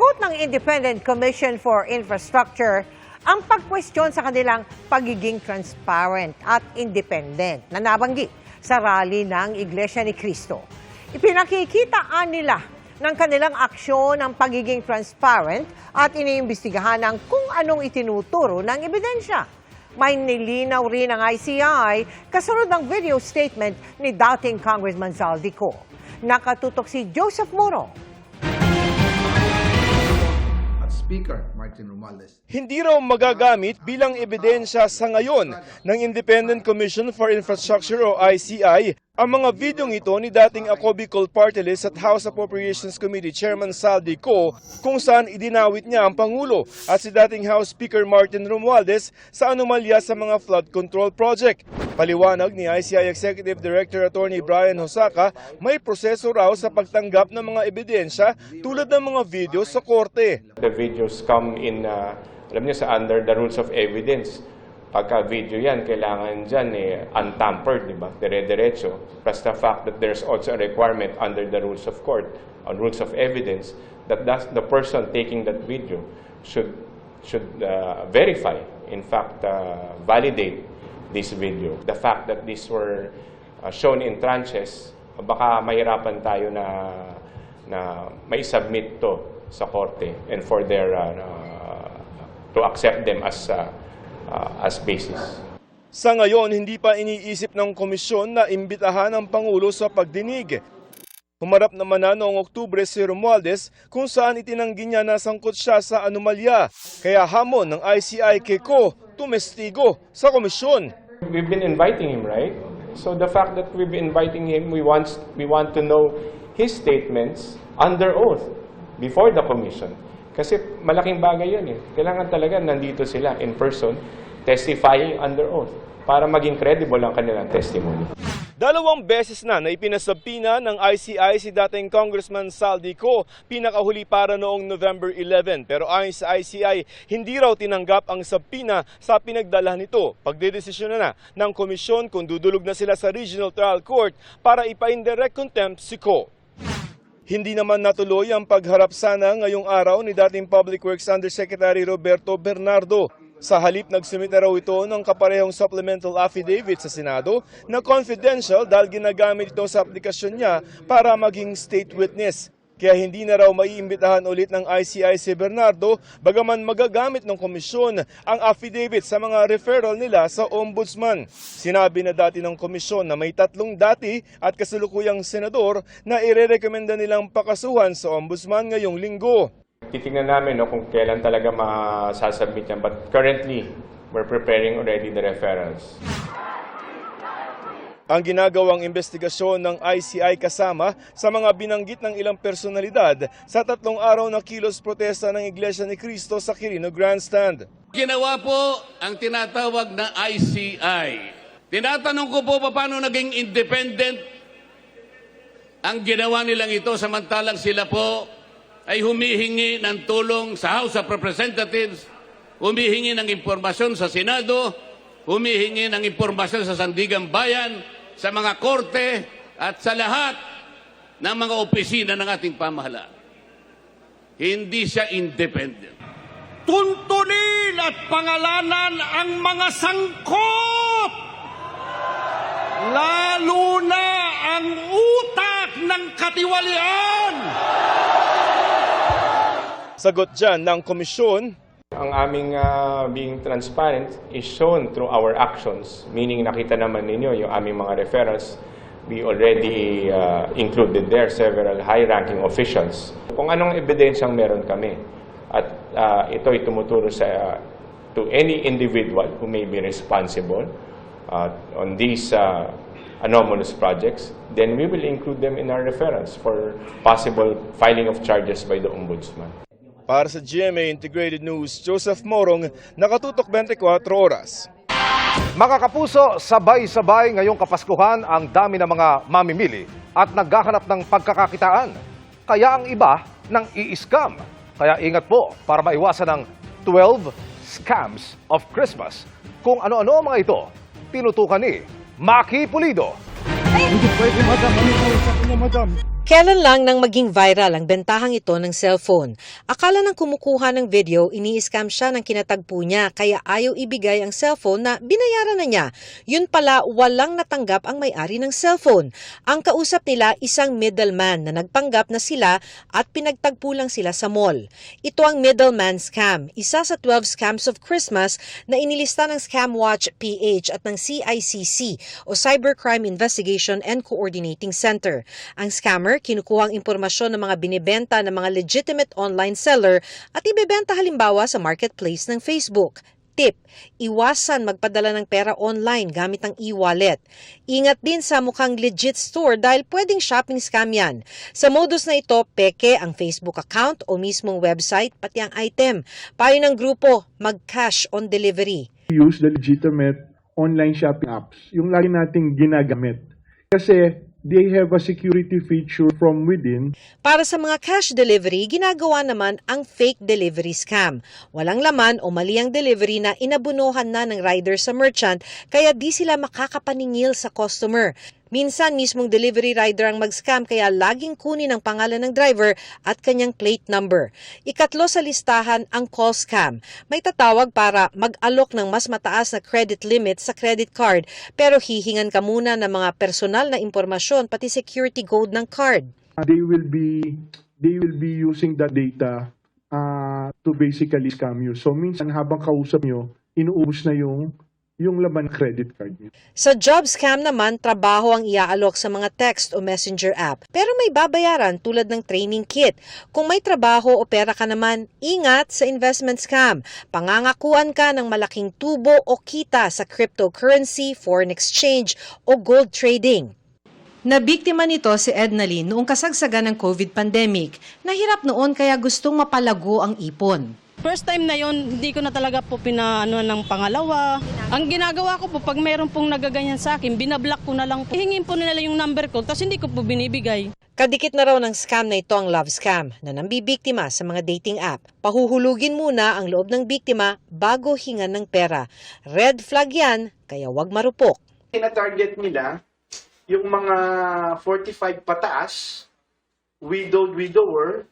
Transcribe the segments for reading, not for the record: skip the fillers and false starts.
Sinagot ng Independent Commission for Infrastructure ang pagkwestiyon sa kanilang pagiging transparent at independent na nabanggit sa rally ng Iglesia ni Cristo. Ipinakikitaan nila ng kanilang aksyon ang pagiging transparent at iniimbestigahan ng kung anong itinuturo ng ebidensya. May nilinaw rin ang ICI kasunod ng video statement ni dating Congressman Zaldico. Nakatutok si Joseph Morong. Speaker Martin Romualdez. Hindi raw magagamit bilang ebidensya sa ngayon ng Independent Commission for Infrastructure o ICI ang mga videong ito ni dating Ako Bicol Party List at House Appropriations Committee Chairman Zaldico kung saan idinawit niya ang Pangulo at si dating House Speaker Martin Romualdez sa anomalya sa mga flood control project. Paliwanag ni ICI Executive Director Attorney Brian Hosaka, may proseso raw sa pagtanggap ng mga ebidensya tulad ng mga video sa korte. The videos come in, alam niyo, sa under the rules of evidence. Pagka video yan, kailangan dyan untampered, di ba? Dire-diretso. Plus the fact that there's also a requirement under the rules of court, on rules of evidence, that the person taking that video should verify, in fact, validate this video. The fact that these were shown in tranches, baka mahirapan tayo na mai-submit to sa korte and for their to accept them as basis. Sa ngayon, hindi pa iniisip ng komisyon na imbitahan ang Pangulo sa pagdinig. Humarap naman na noong Oktubre si Romualdez kung saan itinanggi niya na sangkot siya sa anomalya. Kaya hamon ng ICI kay Ko tumestigo sa komisyon. We've been inviting him, right? So the fact that we've been inviting him, we want to know his statements under oath before the commission. Kasi malaking bagay yan eh. Kailangan talaga nandito sila in person, testifying under oath para maging credible ang kanilang testimony. 2 beses na ipinasabpina ng ICI si dating Congressman Zaldico, pinakahuli para noong November 11. Pero ayon sa ICI, hindi raw tinanggap ang sabpina sa pinagdala nito. Pagdedesisyon na ng komisyon kung dudulog na sila sa Regional Trial Court para ipa-indirect contempt si Ko. Hindi naman natuloy ang pagharap sana ngayong araw ni dating Public Works Undersecretary Roberto Bernardo. Sa halip, nagsumit na raw ito ng kaparehong supplemental affidavit sa Senado na confidential dahil ginagamit ito sa aplikasyon niya para maging state witness. Kaya hindi na raw maiimbitahan ulit ng ICI si Bernardo bagaman magagamit ng komisyon ang affidavit sa mga referral nila sa ombudsman. Sinabi na dati ng komisyon na may 3 dati at kasalukuyang senador na irerekomenda nilang pakasuhan sa ombudsman ngayong linggo. Titingnan namin kung kailan talaga masasubmit yan. But currently, we're preparing already the referrals. Ang ginagawang investigasyon ng ICI kasama sa mga binanggit ng ilang personalidad sa 3 araw na kilos protesta ng Iglesia ni Cristo sa Quirino Grandstand. Ginawa po ang tinatawag na ICI. Tinatanong ko po paano naging independent ang ginawa nilang ito samantalang sila po ay humihingi ng tulong sa House of Representatives, humihingi ng impormasyon sa Senado, humihingi ng impormasyon sa Sandigang Bayan, sa mga korte at sa lahat ng mga opisina ng ating pamahalaan. Hindi siya independent. Tuntunin at pangalanan ang mga sangkot, lalo na ang utak ng katiwalian. Sagot dyan ng komisyon. Ang aming being transparent is shown through our actions, meaning nakita naman ninyo yung aming mga referrals. We already included there several high-ranking officials. Kung anong ebidensyang meron kami at ito ay tumuturo to any individual who may be responsible on these anomalous projects, then we will include them in our referrals for possible filing of charges by the Ombudsman. Para sa GMA Integrated News, Joseph Morong, Nakatutok 24 Oras. Mga kapuso, sabay-sabay ngayong Kapaskuhan ang dami ng mga mamimili at naghahanap ng pagkakakitaan. Kaya ang iba nang i-scam. Kaya ingat po para maiwasan ang 12 scams of Christmas. Kung ano-ano ang mga ito, tinutukan ni Maki Pulido. Hindi pwede, madam. Ano po sa kanya, madam? Kailan lang nang maging viral ang bentahang ito ng cellphone. Akala ng kumukuha ng video, ini-scam siya ng kinatagpo niya kaya ayaw ibigay ang cellphone na binayaran na niya. Yun pala, walang natanggap ang may-ari ng cellphone. Ang kausap nila, isang middleman na nagpanggap na sila at pinagtagpo lang sila sa mall. Ito ang middleman scam, isa sa 12 scams of Christmas na inilista ng Scamwatch PH at ng CICC o Cybercrime Investigation and Coordinating Center. Ang scammer kinukuha ang impormasyon ng mga binibenta ng mga legitimate online seller at ibebenta halimbawa sa marketplace ng Facebook. Tip, iwasan magpadala ng pera online gamit ang e-wallet. Ingat din sa mukhang legit store dahil pwedeng shopping scam yan. Sa modus na ito, peke ang Facebook account o mismong website pati ang item. Payo ng grupo, mag-cash on delivery. Use the legitimate online shopping apps, yung lagi nating ginagamit. Kasi they have a security feature from within. Para sa mga cash delivery, ginagawa naman ang fake delivery scam. Walang laman o mali ang delivery na inabunuhan na ng rider sa merchant kaya di sila makakapaningil sa customer. Minsan mismong delivery rider ang mag-scam kaya laging kunin ang pangalan ng driver at kanyang plate number. Ikatlo sa listahan ang call scam. May tatawag para mag-alok ng mas mataas na credit limit sa credit card pero hihingan ka muna ng mga personal na impormasyon pati security code ng card. They will be using that data to basically scam you. So minsan habang kausap nyo, inuubos na yung laman credit card niyo. Sa job scam naman, trabaho ang iaalok sa mga text o messenger app. Pero may babayaran tulad ng training kit. Kung may trabaho o pera ka naman, ingat sa investment scam. Pangangakuan ka ng malaking tubo o kita sa cryptocurrency, foreign exchange o gold trading. Nabiktima nito si Ednaline noong kasagsagan ng COVID pandemic. Nahirap noon kaya gustong mapalago ang ipon. First time na yon, hindi ko na talaga po pinaano ng pangalawa. Ang ginagawa ko po, pag meron pong nagaganyan sa akin, binablock ko na lang po. Hingin po nila yung number ko, tapos hindi ko po binibigay. Kadikit na raw ng scam na ito ang love scam na nambibiktima sa mga dating app. Pahuhulugin muna ang loob ng biktima bago hingan ng pera. Red flag yan, kaya wag marupok. Tina-target nila yung mga 45 pataas, widowed, widower,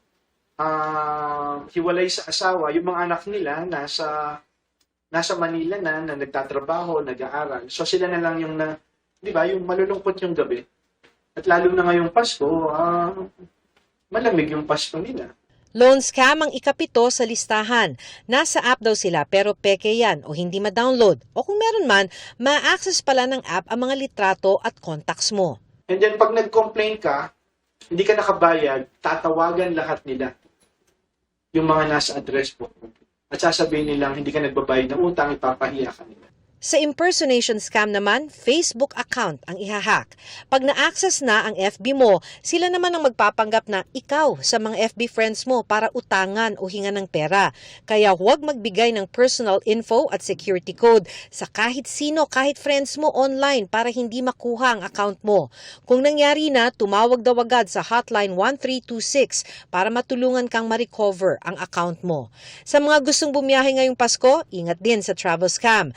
hiwalay sa asawa, yung mga anak nila nasa Manila na nagtatrabaho, nag-aaral. So sila na lang yung di ba, yung malulungkot yung gabi. At lalo na ngayong Pasko, malamig yung Pasko nila. Loan scam ang ikapito sa listahan. Nasa app daw sila pero peke yan o hindi ma-download. O kung meron man, ma-access pala ng app ang mga litrato at contacts mo. And then pag nag-complain ka, hindi ka nakabayad, tatawagan lahat nila. Yung mga nasa address book. At sasabihin nilang hindi ka nagbabayad ng utang, ipapahiya ka nila. Sa impersonation scam naman, Facebook account ang ihahack. Pag na-access na ang FB mo, sila naman ang magpapanggap na ikaw sa mga FB friends mo para utangan o hingan ng pera. Kaya huwag magbigay ng personal info at security code sa kahit sino, kahit friends mo online para hindi makuha ang account mo. Kung nangyari na, tumawag daw agad sa hotline 1326 para matulungan kang ma-recover ang account mo. Sa mga gustong bumiyahe ngayong Pasko, ingat din sa travel scam.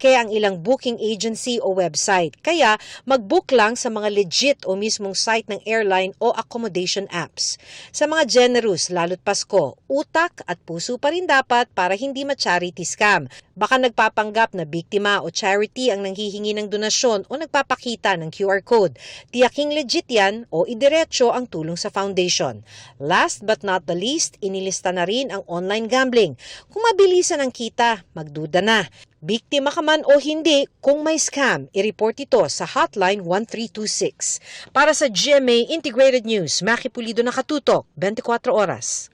Kaya ang ilang booking agency o website. Kaya mag-book lang sa mga legit o mismong site ng airline o accommodation apps. Sa mga generous, lalo't Pasko, utak at puso pa rin dapat para hindi ma-charity scam. Baka nagpapanggap na biktima o charity ang nanghihingi ng donasyon o nagpapakita ng QR code. Tiyaking legit yan o idiretso ang tulong sa foundation. Last but not the least, inilista na rin ang online gambling. Kung mabilisan ang kita, magduda na. Biktima ka man o hindi, kung may scam, i-report ito sa hotline 1326. Para sa GMA Integrated News, Maki Pulido nakatutok, 24 oras.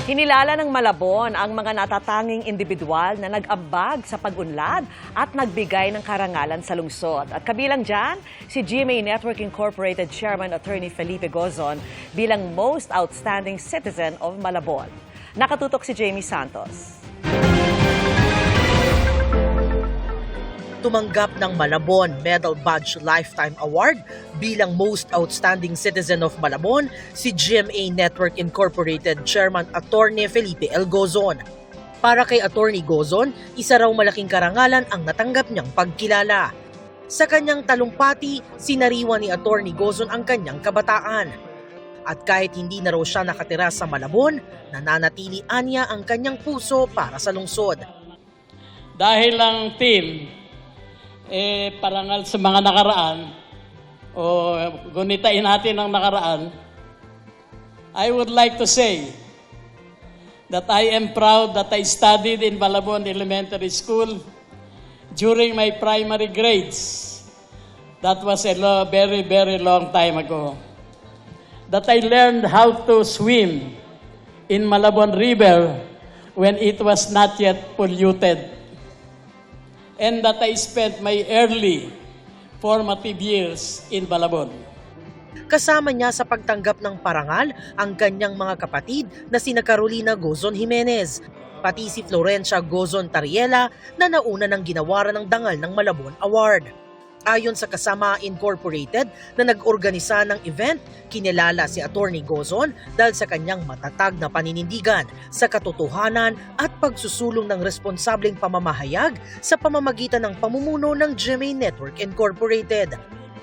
Kinilala ng Malabon ang mga natatanging individual na nag-ambag sa pag-unlad at nagbigay ng karangalan sa lungsod. At kabilang dyan, si GMA Network Incorporated Chairman Attorney Felipe Gozon bilang Most Outstanding Citizen of Malabon. Nakatutok si Jamie Santos. Tumanggap ng Malabon Medal Badge Lifetime Award bilang Most Outstanding Citizen of Malabon si GMA Network Incorporated Chairman Attorney Felipe L. Gozon. Para kay Attorney Gozon, isa raw malaking karangalan ang natanggap niyang pagkilala. Sa kanyang talumpati, sinariwa ni Atty. Gozon ang kanyang kabataan. At kahit hindi na raw siya nakatira sa Malabon, nananatili anya ang kanyang puso para sa lungsod. Dahil lang team, parangal sa mga nakaraan, o gunitain natin ang nakaraan, I would like to say that I am proud that I studied in Malabon Elementary School during my primary grades. That was a very, very long time ago. That I learned how to swim in Malabon River when it was not yet polluted. And that I spent my early formative years in Malabon. Kasama niya sa pagtanggap ng parangal ang kanyang mga kapatid na sina Carolina Gozon Jimenez, pati si Florencia Gozon Tariela na nauna ng ginawaran ng dangal ng Malabon Award. Ayon sa Kasama Incorporated na nag-organisa ng event, kinilala si Atty. Gozon dahil sa kanyang matatag na paninindigan sa katotohanan at pagsusulong ng responsableng pamamahayag sa pamamagitan ng pamumuno ng GMA Network Incorporated.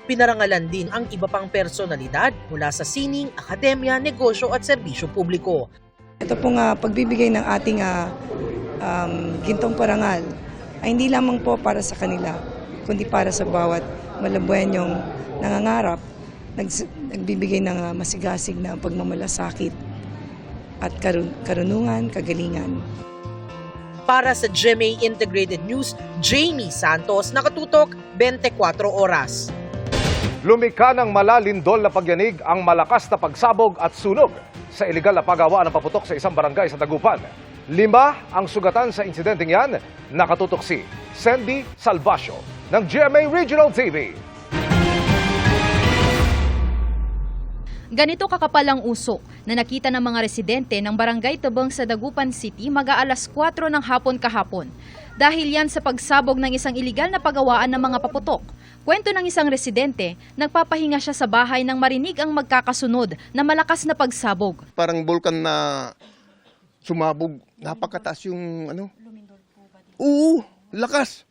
Pinarangalan din ang iba pang personalidad mula sa sining, akademya, negosyo at serbisyo publiko. Ito pong pagbibigay ng ating gintong parangal ay hindi lamang po para sa kanila, kundi para sa bawat Malabuenyong nangangarap, nagbibigay ng masigasig na pagmamalasakit at karunungan, kagalingan. Para sa GMA Integrated News, Jamie Santos, nakatutok 24 oras. Lumika ng malalindol na pagyanig ang malakas na pagsabog at sunog sa iligal na paggawa ng paputok sa isang barangay sa Dagupan. 5 ang sugatan sa insidenteng yan. Nakatutok si Sandy Salvacio ng GMA Regional TV. Ganito kakapal ang usok na nakita ng mga residente ng Barangay Tabang sa Dagupan City mag-aalas 4 ng hapon kahapon. Dahil yan sa pagsabog ng isang iligal na pagawaan ng mga paputok. Kwento ng isang residente, nagpapahinga siya sa bahay nang marinig ang magkakasunod na malakas na pagsabog. Parang bulkan na sumabog. Napakataas yung ano? Oo, lakas.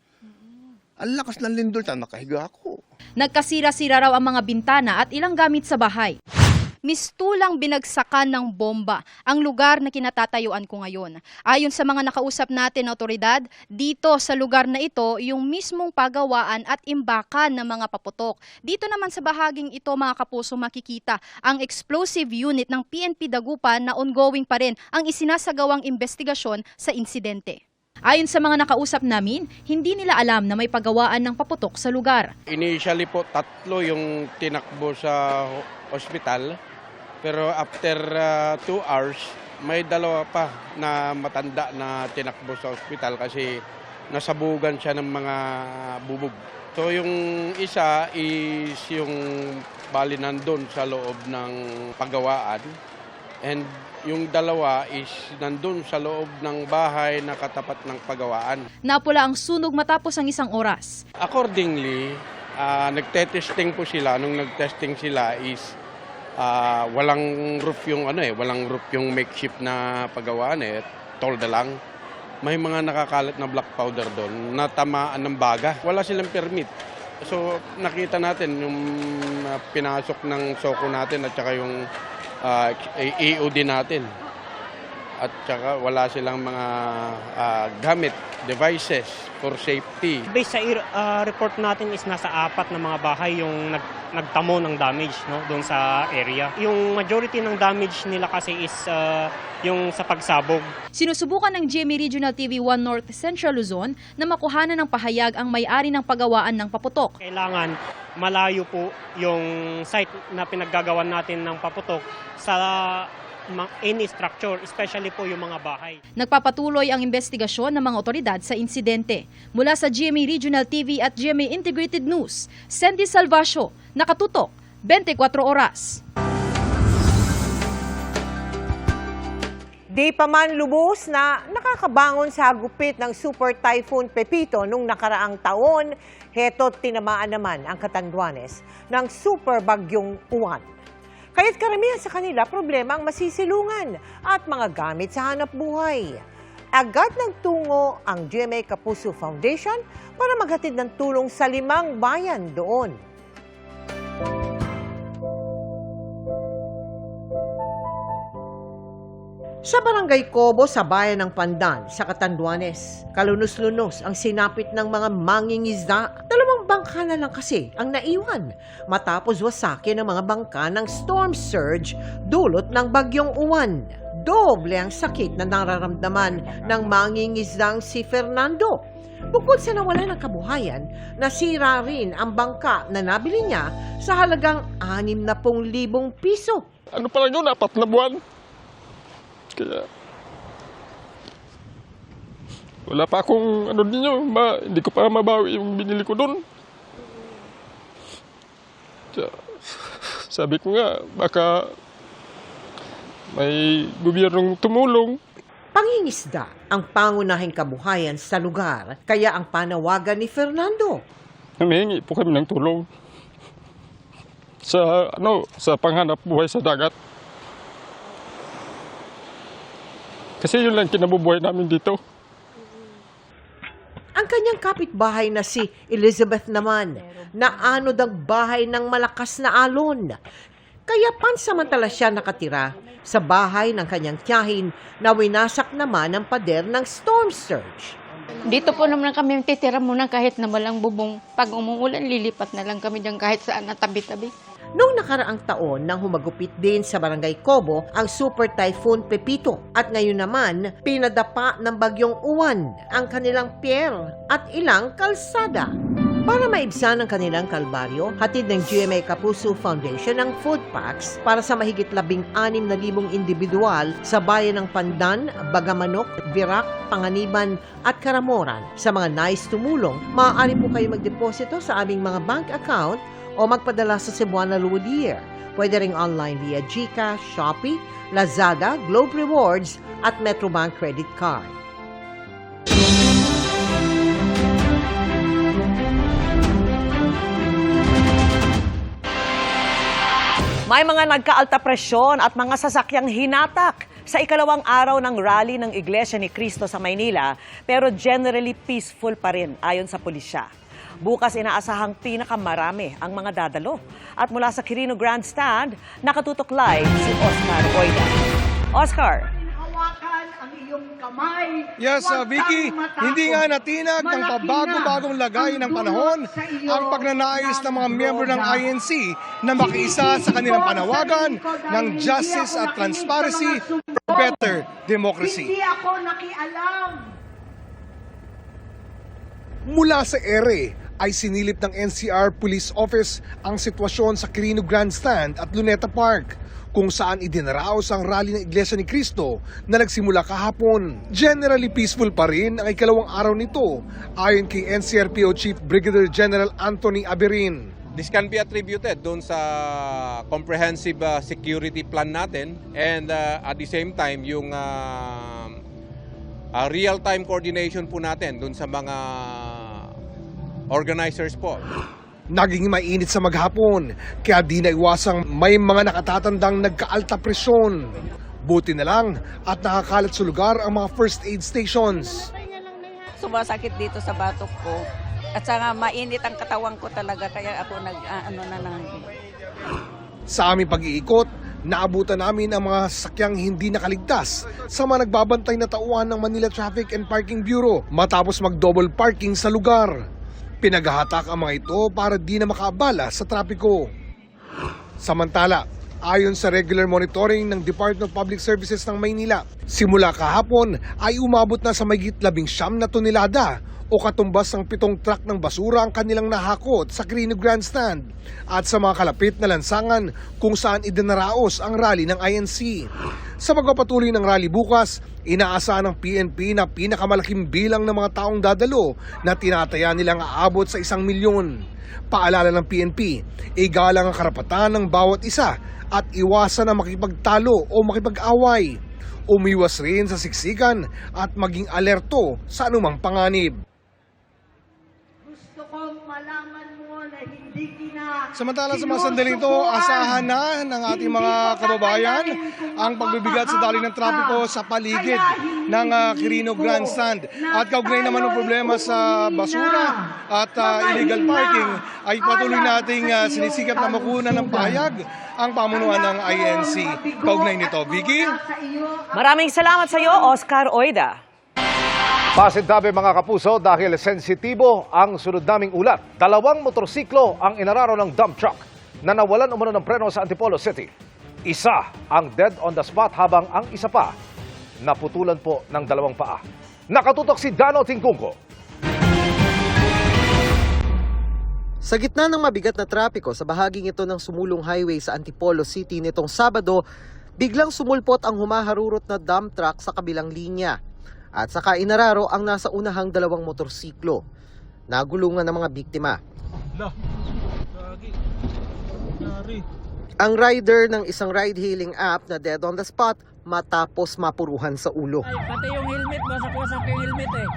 Ang lakas ng lindol. Nakahiga ako. Nagkasira-sira raw ang mga bintana at ilang gamit sa bahay. Mistulang binagsakan ng bomba ang lugar na kinatatayuan ko ngayon. Ayon sa mga nakausap natin na otoridad, dito sa lugar na ito yung mismong pagawaan at imbakan ng mga paputok. Dito naman sa bahaging ito mga kapuso makikita ang explosive unit ng PNP Dagupan na ongoing pa rin ang isinasagawang investigasyon sa insidente. Ayon sa mga nakausap namin, hindi nila alam na may pagawaan ng paputok sa lugar. Initially po, 3 yung tinakbo sa ospital. Pero after 2 hours, may 2 pa na matanda na tinakbo sa ospital kasi nasabugan siya ng mga bubog. So yung isa is yung bali nandun sa loob ng pagawaan. And yung 2 is nandun sa loob ng bahay na katapat ng pagawaan. Napula ang sunog matapos ang 1 oras. Accordingly, nagte-testing po sila. Nung nag-testing sila is walang roof yung walang roof yung makeshift na pagawaan tolda lang. May mga nakakalat na black powder doon na tamaan ng baga. Wala silang permit. So nakita natin yung pinasok ng soko natin at saka yung EOD natin. At saka wala silang mga gamit, devices for safety. Based sa report natin is nasa 4 na mga bahay yung nagtamo ng damage doon sa area. Yung majority ng damage nila kasi is yung sa pagsabog. Sinusubukan ng GMA Regional TV 1 North Central Luzon na makuhanan ng pahayag ang may-ari ng pagawaan ng paputok. Kailangan malayo po yung site na pinaggagawan natin ng paputok sa any structure, especially po yung mga bahay. Nagpapatuloy ang investigasyon ng mga otoridad sa insidente. Mula sa GMA Regional TV at GMA Integrated News, Sandy Salvacio, nakatutok, 24 oras. Di pa man lubos na nakakabangon sa gupit ng Super Typhoon Pepito nung nakaraang taon, heto't tinamaan naman ang Catanduanes ng Super Bagyong Uwan. Kaya't karamihan sa kanila problema ang masisilungan at mga gamit sa hanap buhay. agad nagtungo ang GMA Kapuso Foundation para maghatid ng tulong sa 5 bayan doon. Sa Barangay Cobo sa bayan ng Pandan sa Catanduanes, kalunos-lunos ang sinapit ng mga mangingisda. 2 bangka na lang kasi ang naiwan matapos wasakin ng mga bangka ng storm surge dulot ng bagyong Uwan. Doble ang sakit na nararamdaman ng mangingisdang si Fernando. Bukod sa nawalan ng kabuhayan, nasira rin ang bangka na nabili niya sa halagang 60,000 piso. Ano pa lang yun, 4 na buwan. Kaya wala pa akong hindi ko pa mabawi yung binili ko doon. Sabi ko nga, baka may gobyernong tumulong. Pangingisda ang pangunahing kabuhayan sa lugar, kaya ang panawagan ni Fernando. Humihingi po kami ng tulong sa panghanap buhay sa dagat. Kasi yun lang kinabubuhay namin dito. Ang kanyang kapitbahay na si Elizabeth naman, naanod ang bahay ng malakas na alon. Kaya pansamantala siya nakatira sa bahay ng kanyang tiyahin na winasak naman ng pader ng storm surge. Dito po naman kami titira muna kahit na walang bubong. Pag umuulan, lilipat na lang kami dyan kahit saan na tabi-tabi. Noong nakaraang taon nang humagupit din sa Barangay Cobo ang Super Typhoon Pepito at ngayon naman pinadapa ng bagyong Uwan ang kanilang pier at ilang kalsada. Para maibsan ang kanilang kalbaryo, hatid ng GMA Kapuso Foundation ang food packs para sa mahigit 16,000 individual sa bayan ng Pandan, Bagamanok, Virac, Panganiban at Karamoran. Sa mga nais tumulong, maaari po kayo magdeposito sa aming mga bank account o magpadala sa Cebuana Luwalier. Pwede ring online via GCash, Shopee, Lazada, Globe Rewards at Metrobank Credit Card. May mga nagkaalta presyon at mga sasakyang hinatak sa ikalawang araw ng rally ng Iglesia ni Cristo sa Maynila, pero generally peaceful pa rin ayon sa pulisya. Bukas inaasahang pinakamarami ang mga dadalo. At mula sa Quirino Grandstand, nakatutok live si Oscar Oida. Oscar. Hawakan ang iyong kamay. Yes, Vicky, hindi nga natinag ng pabago-bagong lagay ng panahon ang pagnanais ng mga miyembro ng INC na makiisa sa kanilang panawagan ng justice at transparency for better democracy. Hindi ako nakialam. Mula sa ere ay sinilip ng NCR Police Office ang sitwasyon sa Quirino Grandstand at Luneta Park, kung saan idinaraos ang rally ng Iglesia ni Cristo na nagsimula kahapon. Generally peaceful pa rin ang ikalawang araw nito, ayon kay NCRPO Chief Brigadier General Anthony Aberin. This can be attributed doon sa comprehensive security plan natin, and at the same time yung real-time coordination po natin doon sa mga organizers po. Naging mainit sa maghapon, kaya di naiwasang may mga nakatatandang nagkaalta presyon. Buti na lang at nakakalat sa lugar ang mga first aid stations. Sumasakit dito sa batok ko at saka mainit ang katawan ko talaga, kaya ako Sa aming pag-iikot, naabutan namin ang mga sakyang hindi nakaligtas sa mga nagbabantay na tauhan ng Manila Traffic and Parking Bureau matapos mag-double parking sa lugar. Pinaghahatak ang mga ito para di na makaabala sa trapiko. Samantala, ayon sa regular monitoring ng Department of Public Services ng Maynila, simula kahapon ay umabot na sa mahigit 19 na tonelada o katumbas ng 7 truck ng basura ang kanilang nahakot sa Quirino Grandstand at sa mga kalapit na lansangan kung saan idinaraos ang rally ng INC. Sa pagpapatuloy ng rally bukas, inaasahan ng PNP na pinakamalaking bilang ng mga taong dadalo na tinataya nilang aabot sa 1 milyon. Paalala ng PNP, igalang ang karapatan ng bawat isa at iwasan na makipagtalo o makipag-away. Umiwas rin sa siksikan at maging alerto sa anumang panganib. Gusto kong malaman mo na hindi kina... Samantala sa mga sandaling ito, asahan na ng ating mga kababayan ang pagbibigat sa daloy ng trapiko sa paligid ng Quirino Grandstand. At kaugnay naman ng problema sa basura at illegal parking ay patuloy nating sinisikap na makuha ng pahayag ang pamunuan ng INC. Kaugnay nito, Vicky? Maraming salamat sa iyo, Oscar Oida. Pasintabi mga kapuso dahil sensitibo ang sunod naming ulat. 2 motorsiklo ang inararo ng dump truck na nawalan umano ng preno sa Antipolo City. Isa ang dead on the spot habang ang isa pa naputulan po ng 2 paa. Nakatutok si Dano Tingkungko. Sa gitna ng mabigat na trapiko sa bahaging ito ng sumulong highway sa Antipolo City nitong Sabado, biglang sumulpot ang humaharurot na dump truck sa kabilang linya. At saka inararo ang nasa unahang 2 motorsiklo. Nagulungan ng mga biktima. Ang rider ng isang ride-hailing app na dead on the spot matapos mapuruhan sa ulo. Ay, pati yung helmet, wasak-wasak yung helmet eh.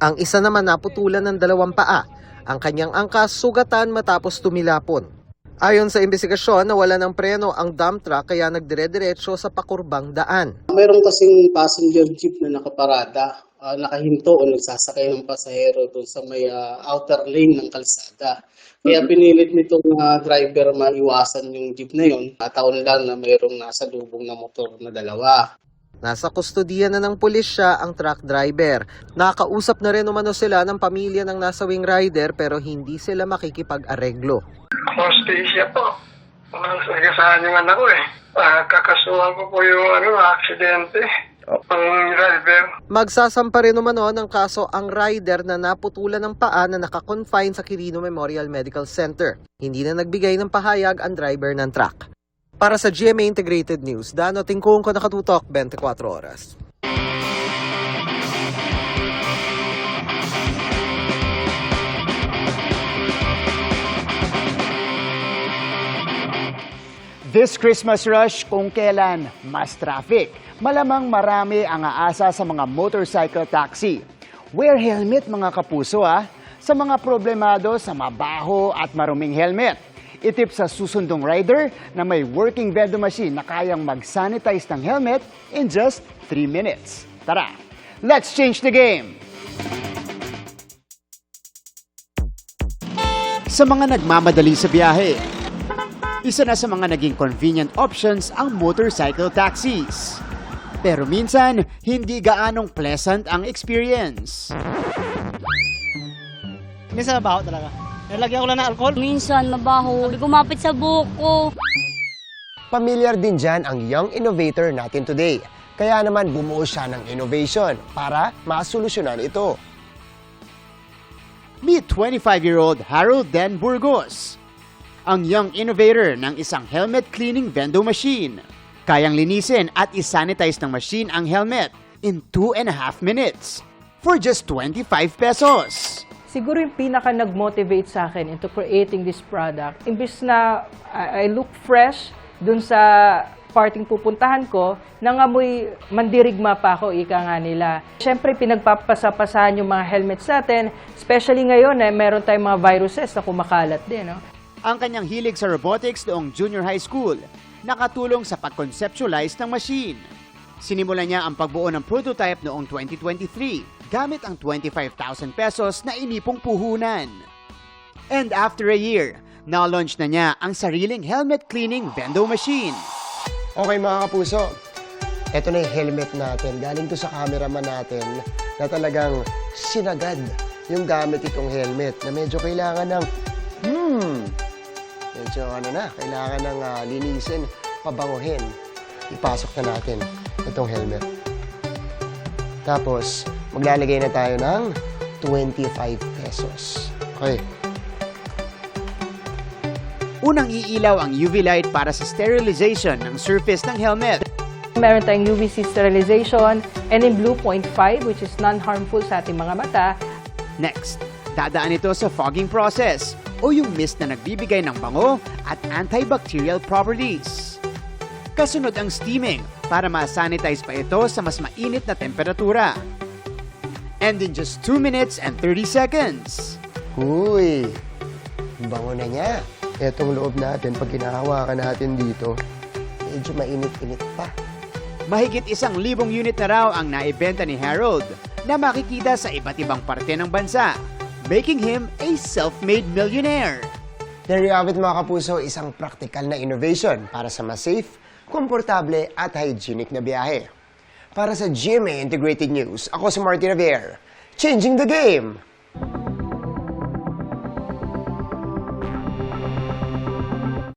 Ang isa naman naputulan ng 2 paa. Ang kanyang angkas sugatan matapos tumilapon. Ayon sa investigasyon, nawala ng preno ang dump truck kaya nagdire-diretso sa pakurbang daan. Mayroon kasing passenger jeep na nakaparada, nakahinto o nagsasakay ng pasahero doon sa may outer lane ng kalsada. Kaya pinilit nitong driver maiwasan yung jeep na yun. Taon lang na mayroong nasa lubong na motor na 2. Nasa kustodiya na ng pulisya ang truck driver. Nakausap na rin umano sila ng pamilya ng nasawing rider pero hindi sila makikipag-areglo. Hostisya po. Nagasahan yung anak ko eh. Kakasuhan ko po yung aksidente. Ang driver. Magsasampa rin umano ng kaso ang rider na naputulan ng paa na nakakonfine sa Quirino Memorial Medical Center. Hindi na nagbigay ng pahayag ang driver ng truck. Para sa GMA Integrated News, Dano Tingkungko, nakatutok 24 oras. This Christmas rush, kung kailan mas traffic, malamang marami ang aasa sa mga motorcycle taxi. Wear helmet mga kapuso sa mga problemado sa mabaho at maruming helmet. Itip sa susundong rider na may working vending machine na kayang mag-sanitize ng helmet in just 3 minutes. Tara, let's change the game! Sa mga nagmamadali sa biyahe, isa na sa mga naging convenient options ang motorcycle taxis. Pero minsan, hindi gaanong pleasant ang experience. Minsan mabaho talaga. Nalagyan ko lang ng alcohol. Minsan mabaho. Gumapit sa buhok ko. Pamilyar din dyan ang young innovator natin today. Kaya naman bumuo siya ng innovation para masolusyonan ito. Meet 25-year-old Harold Den Burgos, ang young innovator ng isang helmet cleaning vending machine. Kayang linisin at isanitize ng machine ang helmet in 2.5 minutes for just 25 pesos. Siguro yung pinaka nag-motivate sa akin into creating this product, imbis na I look fresh dun sa parting pupuntahan ko, nangamoy mandirigma pa ako, ika nga nila. Siyempre, pinagpapasapasahan yung mga helmets natin, especially ngayon meron tayong mga viruses na kumakalat din. No? Ang kanyang hilig sa robotics noong junior high school, nakatulong sa pag-conceptualize ng machine. Sinimulan niya ang pagbuo ng prototype noong 2023 gamit ang 25,000 pesos na inipong puhunan. And after a year, na-launch na niya ang sariling helmet cleaning vending machine. Okay mga kapuso, eto na yung helmet natin. Galing to sa cameraman natin na talagang sinagad yung gamit itong helmet na medyo kailangan ng kailangan ng linisin, pabanguhin. Ipasok na natin itong helmet. Tapos, maglalagay na tayo ng 25 pesos. Okay. Unang iilaw ang UV light para sa sterilization ng surface ng helmet. Meron tayong UVC sterilization and in blue 0.5 which is non-harmful sa ating mga mata. Next, dadaan ito sa fogging process o yung mist na nagbibigay ng bango at antibacterial properties. Kasunod ang steaming para ma-sanitize pa ito sa mas mainit na temperatura. And in just 2 minutes and 30 seconds, Uy, bango na niya. Etong loob natin, pag hinahawakan natin dito, medyo mainit-init pa. Mahigit 1,000 unit na raw ang naibenta ni Harold na makikita sa iba't ibang parte ng bansa, making him a self-made millionaire. There you have it mga kapuso, isang practical na innovation para sa mas safe, komportable at hygienic na biyahe. Para sa GMA Integrated News, ako si Martin Javier, changing the game!